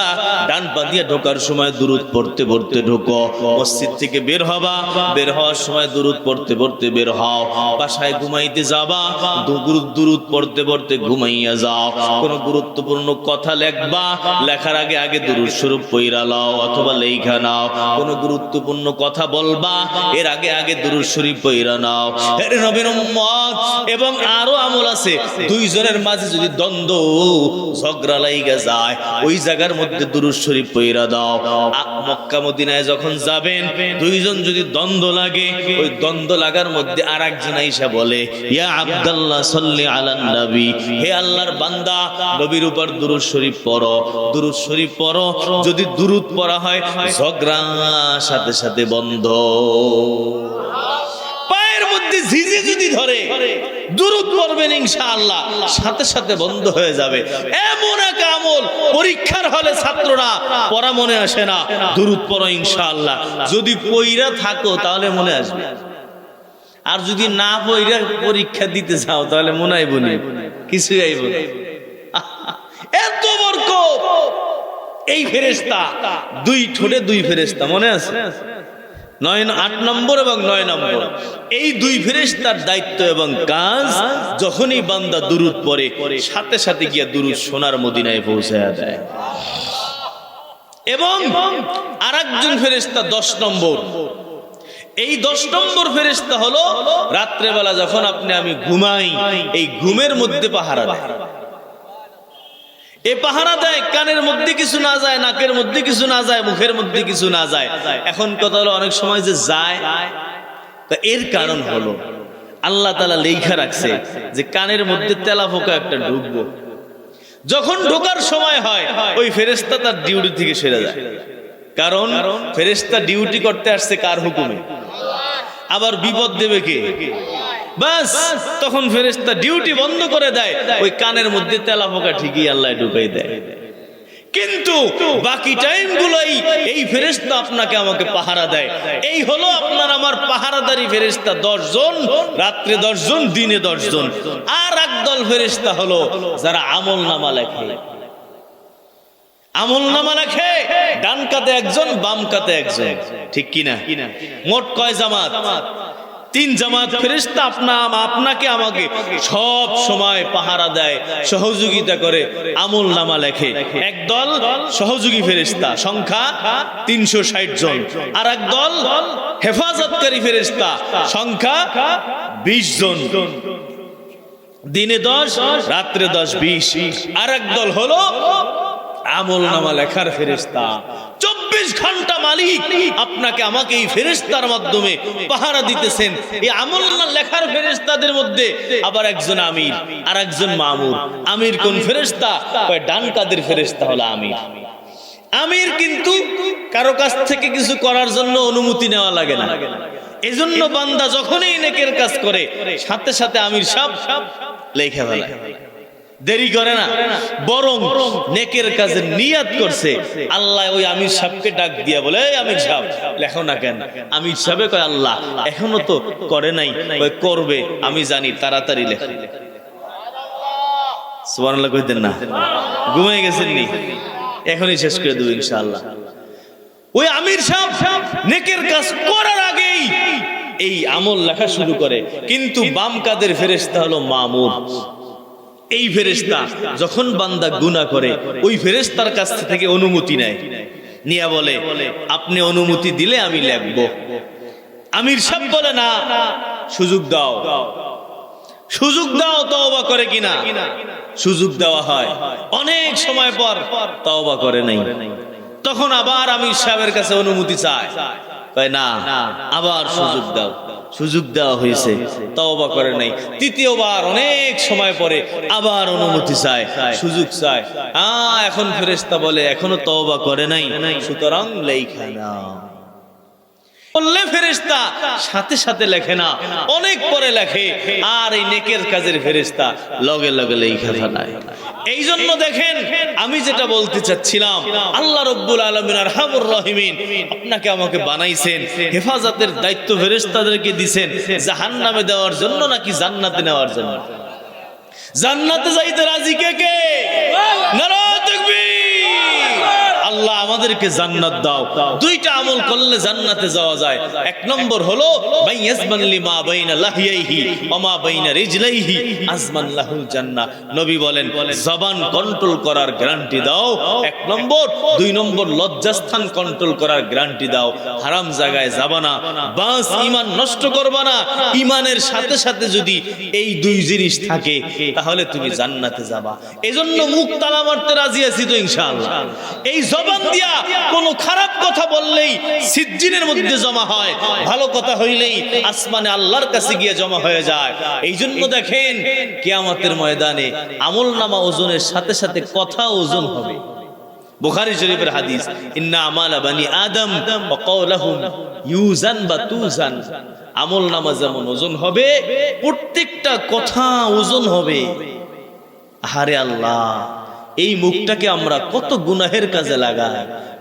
ডান পা দিয়ে ঢোকার সময় দুরূদ পড়তে পড়তে ঢোকো, মসজিদ থেকে বের হবা, বের হওয়ার সময় দুরূদ পড়তে পড়তে বের হও, বাসায় ঘুমাইতে যাবা, দুরূদ পড়তে পড়তে ঘুমাইয়া যাও। কোনো গুরুত্বপূর্ণ কথা লেখবা, লেখার আগে আগে দুরূদ শরীফ পড়া নাও অথবা লেখা নাও। কোনো গুরুত্বপূর্ণ কথা বলবা, এর আগে আগে দুরূদ শরীফ পড়া নাও। হে নবীর উম্মত, এবং আরো আমল আছে। দুইজনের মাঝে যদি দ্বন্দ্ব ঝগড়া লাগা যায়, ওই জায়গার মধ্যে দুরূদ শরীফ পড়া দাও। মক্কা মদিনায় যখন যাবেন, দুইজন যদি দ্বন্দ্ব লাগে, ওই দ্বন্দ্ব লাগার মধ্যে আরেকজন আইসা বলে ইয়া আব্দুল্লাহ সাল্লি আলান নবী, হে আল্লাহর বান্দা নবীর উপর দুরূদ শরীফ পড়ো, দুরূদ শরীফ পড়ো। যদি দুরূদ পড়া হয় ঝগড়া সাথে সাথে বন্ধ। পায়ের মধ্যে ঝিঝি যদি ধরে দুরূদ পড়বেন ইনশাআল্লাহ সাথে সাথে বন্ধ হয়ে যাবে। এমন এক আমল পরীক্ষার হলে ছাত্ররা পড়া মনে আসে না, দুরূদ পড়ো ইনশাআল্লাহ। যদি পইরা থাকো তাহলে মনে আসবে, আর যদি না পইরা পরীক্ষা দিতে যাও তাহলে মনে আইব না, কিছুই আইব না। এত বরকত এই ফেরেশতা, দুই ঠোঁটে দুই ফেরেশতা, মনে আছে? ৮ নম্বর এবং ৯ নম্বর, এই দুই ফেরেশতার দায়িত্ব এবং কাজ, যখনই বান্দা দুরূদ পড়ে সাথে সাথে গিয়া দুরূদ সোনার মদিনায় পৌঁছায়া দেয়। এবং আরেকজন ফেরেশতা ১০ নম্বর, এই ১০ নম্বর ফেরেশতা হলো রাত্রে বেলা যখন আপনি আমি ঘুমাই, এই ঘুমের মধ্যে পাহারা দেয়। এ পাহারা দেয় কানের মধ্যে কিছু না যায়, নাকের মধ্যে কিছু না যায়, মুখের মধ্যে কিছু না যায়। এখন কথা হলো অনেক সময় যে যায়, এর কারণ হলো আল্লাহ তাআলা লেখা রাখছে যে কানের মধ্যে তেলাপোকা একটা ঢুকবো। যখন ঢোকার সময় হয়, ওই ফেরেশতা তার ডিউটি থেকে সরে যায়। কারণ ফেরেশতা ডিউটি করতে আসছে কার হুকুমে? আবার বিপদ দেবে কে? বাস তখন ফেরেশতা ডিউটি বন্ধ করে দেয়, ওই কানের মধ্যে তেলাপোকা ঠিকই আল্লাহ ঢুকাই দেয়। কিন্তু বাকি টাইমগুলোই এই ফেরেশতা আপনাকে আমাকে পাহারা দেয়। এই হলো আপনার আমার পাহারাদারি ফেরেশতা ১০ জন, রাত্রে ১০ জন, দিনে ১০ জন। আর একদল ফেরেশতা হলো যারা আমলনামা লেখে। আমলনামা লেখে, ডান কাতে একজন, বাম কাতে একজন, ঠিক কিনা? মোট কয় জামাত? ৩ জামাত ফেরেশতা আপনাকে আমাকে সব সময় পাহারা দেয়, সহযোগিতা করে, আমলনামা লেখে। একদল সহযোগী ফেরেশতা, সংখ্যা ৩৬০ জন। আর একদল হেফাজতকারী ফেরেশতা, সংখ্যা ২০ জন। দিনে ১০, রাত্রে ১০, ২০। আর একদল হলো আমলনামা লেখার ফেরেশতা, ২৪ 24 ঘন্টা মালিক আপনাকে আমাকে এই ফেরেশতার মাধ্যমে পাহারা দিতেছেন। এই আমলনামা লেখার ফেরেশতাদের মধ্যে আবার একজন আমির আর একজন মামুর। আমির কোন ফেরেশতা? কয় ডান কাদের ফেরেশতা হলো আমির। আমির কিন্তু কারো কাছ থেকে কিছু করার জন্য অনুমতি নেওয়া লাগে না। এজন্য বান্দা যখনই নেকের কাজ করে সাথে সাথে আমির সাহেব লেখা ফেলে, দেরি করে না, বরং নেকের কাজে নিয়াত করছে। আল্লাহ ওই আমির সাহেবকে ডাক দিয়া বলে, এই আমির সাহেব লেখো না কেন? আমির সাহেব কয়, আল্লাহ এখনো তো করে নাই, কয় করবে, আমি জানি, তাড়াতাড়ি লেখো। সুবহানাল্লাহ কইতেন না? ঘুমিয়ে গেছেন নি? এখনই শেষ করে দেব ইনশাআল্লাহ। ওই আমির সাহেব নেকের কাজ করার আগেই এই আমল লেখা শুরু করে। কিন্তু বাম কাদের ফেরেশতা হলো মামুর। এই ফেরেশতা যখন বান্দা গুনাহ করে ওই ফেরেশতার কাছ থেকে অনুমতি নেয়, নিয়া বলে আপনি অনুমতি দিলে আমি লিখব। আমির সাহেব বলে না, সুযোগ দাও, সুযোগ দাও। তওবা করে কিনা? সুযোগ দেওয়া হয়। অনেক সময় পর তওবা করে নাই, তখন আবার আমির সাহেবের কাছে অনুমতি চায়, কয় না, আবার সুযোগ দাও। সুযোগ দেওয়া হয়েছে, তওবা করে নাই। তৃতীয়বার অনেক সময় পরে আবার অনুমতি চায়, সুযোগ চায়। এখন ফেরেশতা বলে এখনো তওবা করে নাই, সুতরাং লেখা না। বললে ফেরেশতা সাথে সাথে লেখে না, অনেক পরে লেখে। আর এই নেকের কাজের ফেরেশতা লগে লগে লেখা ফেলায়। এই জন্য দেখেন, আমি যেটা বলতে চাচ্ছিলাম, আল্লাহ রাব্বুল আলামিন আরহামুর রহিমিন আপনাকে আমাকে বানাইছেন, হেফাজতের দায়িত্ব ফেরেশতাদেরকে দিবেন জাহান্নামে দেওয়ার জন্য নাকি জান্নাতে নেওয়ার জন্য? জান্নাতে যাইতে রাজি কে কে? নারায়ে তাকবীর! আল্লাহ আমাদেরকে জান্নাত দাও। দুইটা আমল করলে জান্নাতে যাওয়া যায়। এক নম্বর হলো মাইয়াজমান লিমা বাইনা লাহিয়াইহি ওয়া মা বাইনা রিজলাইহি আজমান লাহুল জান্নাহ। নবী বলেন জবান কন্ট্রোল করার গ্যারান্টি দাও এক নম্বর। দুই নম্বর লজ্জাস্থান কন্ট্রোল করার গ্যারান্টি দাও। হারাম জায়গায় যাবা না, বাস ঈমান নষ্ট করবা না। ঈমানের সাথে সাথে যদি এই দুই জিনিস থাকে তাহলে তুমি জান্নাতে যাবা। এজন্য মুখ তালা মারতে রাজি আছি তো ইনশাআল্লাহ। এই জবান দিয়া কোনো খারাপ কথা বললেই সিজ্জিনের মধ্যে জমা হয়, ভালো কথা হইলেই আসমানে আল্লাহর কাছে গিয়ে জমা হয়ে যায়। এই জন্য দেখেন কিয়ামতের ময়দানে আমলনামা ওজনের সাথে সাথে কথা ওজন হবে। বুখারী শরীফের হাদিস, ইন্না আমালা বানি আদম ওয়া কওলুহুম ইউজান বা তুজান। আমলনামা যেমন ওজন হবে, প্রত্যেকটা কথা ওজন হবে। আরে আল্লাহ, এই মুখটাকে আমরা কত গুনাহের কাজে লাগাই,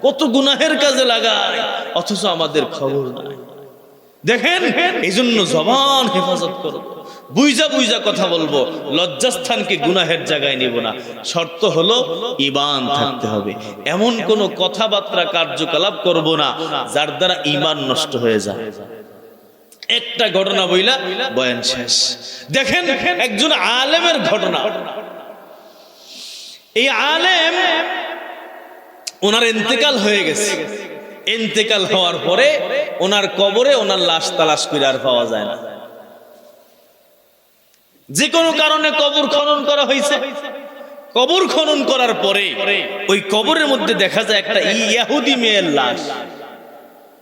কত গুনাহের কাজে লাগাই, অথচ আমাদের খবর নাই। দেখেন, এই জন্য জবান হেফাজত করব, বুইজা বুইজা কথা বলবো, লজ্জাস্থানকে গুনাহের জায়গায় নিব না। শর্ত হলো ঈমান থাকতে হবে। এমন কোন কথাবার্তা কার্যকলাপ করব না যার দ্বারা ঈমান নষ্ট হয়ে যায়। একটা ঘটনা বইলা বয়ান শেষ। দেখেন একজন আলেমের ঘটনা। এই আলেম, ওনার ইন্তেকাল হয়ে গেছে। ইন্তেকাল হওয়ার পরে ওনার কবরে ওনার লাশ তালাশ করে আর পাওয়া যায় না। যে কোনো কারণে কবর খনন করা হয়েছে। কবর খনন করার পরে ওই কবরের মধ্যে দেখা যায় একটা ইহুদি মেয়ের লাশ।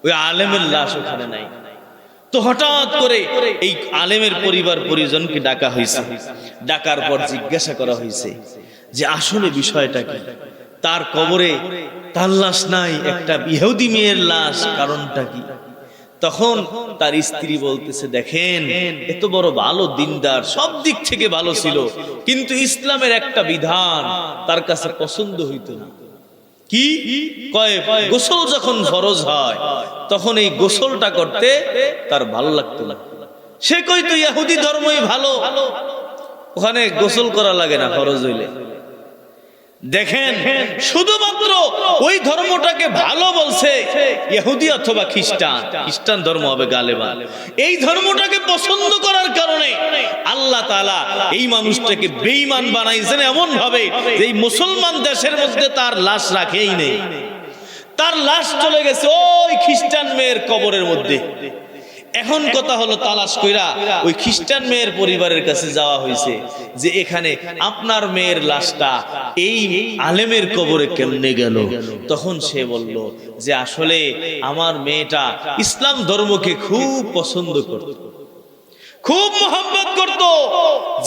ওই আলেমের লাশ ওখানে নাই। তো হঠাৎ করে এই আলেমের পরিবার পরিজনকে ডাকা হয়েছে। ডাকার পর জিজ্ঞাসা করা হয়েছে যে আসলে বিষয়টা কি। তার কবরে তার লাশ নাই, একটা ইহুদি মেয়ের লাশ, কারণটা কি? তখন তার স্ত্রী বলতেছে, দেখেন এত বড় ভালো দিনদার, সব দিক থেকে ভালো ছিল, কিন্তু ইসলামের একটা বিধান তার কাছে পছন্দ হইতো না। কি কয়? গোসল যখন ফরজ হয় তখন এই গোসলটা করতে তার ভালো লাগতো না। সে কইতো ইহুদি ধর্মই ভালো, ওখানে গোসল করা লাগে না ফরজ হইলে। দেখেন, শুধুমাত্র ওই ধর্মটাকে ভালো বলছে ইহুদি অথবা খ্রিস্টান, খ্রিস্টান ধর্ম হবে গালেবান। এই ধর্মটাকে পছন্দ করার কারণে আল্লাহ তাআলা এই মানুষটাকে বেঈমান বানাইছেন এমন ভাবে যে এই মুসলমান দেশের মধ্যে তার লাশ রাখেই নেই। তার লাশ চলে গেছে ওই খ্রিস্টান মেয়ের কবরের মধ্যে। এখন কথা হলো তালাশ কইরা ওই খ্রিস্টান মেয়ের পরিবারের কাছে যাওয়া হয়েছে যে এখানে আপনার মেয়ের লাশটা এই আলেমের কবরে কেমনে গেল। তখন সে বলল যে আসলে আমার মেয়েটা ইসলাম ধর্মকে খুব পছন্দ করত, খুব মোহাম্মত করত,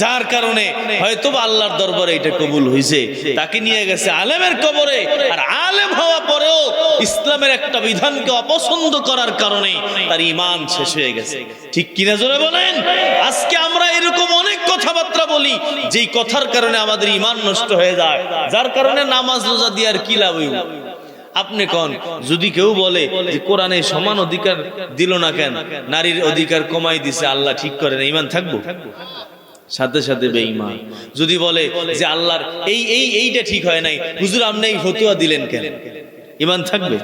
যার কারণে হয়তো আল্লাহর দরবারে এটা কবুল হয়েছে। তাকে নিয়ে গেছে আলেমের কবরে, আর আলেম হওয়া পরেও ইসলামের একটা বিধানকে অপছন্দ করার কারণে তার ঈমান শেষ হয়ে গেছে। ঠিক কিনা জোরে বলেন? আজকে আমরা এরকম অনেক কথাবার্তা বলি যেই কথার কারণে আমাদের ঈমান নষ্ট হয়ে যায়, যার কারণে নামাজ রোজা দিয়ে আর কি লাভ হইব? আপনি কোন যদি কেউ বলে যে কোরআনে সমান অধিকার দিল না কেন, নারীর অধিকার কমাই দিছে, আল্লাহ ঠিক করে না, ঈমান থাকবো? সাথে সাথে বেঈমান। যদি বলে যে আল্লাহর এইটা ঠিক হয় নাই, হুজুর আপনি এই ফতোয়া দিলেন কেন, ঈমান থাকবে?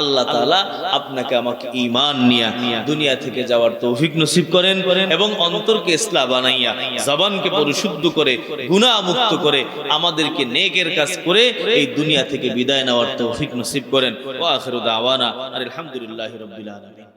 আল্লাহ তাআলা আপনাকে আমাকে ঈমান নিয়ে দুনিয়া থেকে যাওয়ার তৌফিক নসিব করেন এবং অন্তরকে ইসলাম বানাইয়া জবানকে পরিশুদ্ধ করে গুনাহ মুক্ত করে আমাদেরকে নেকের কাজ করে এই দুনিয়া থেকে বিদায় নেওয়ার তৌফিক নসিব করেন। ওয়া আখিরু দাওয়ানা আলহামদুলিল্লাহি রাব্বিল আলামিন।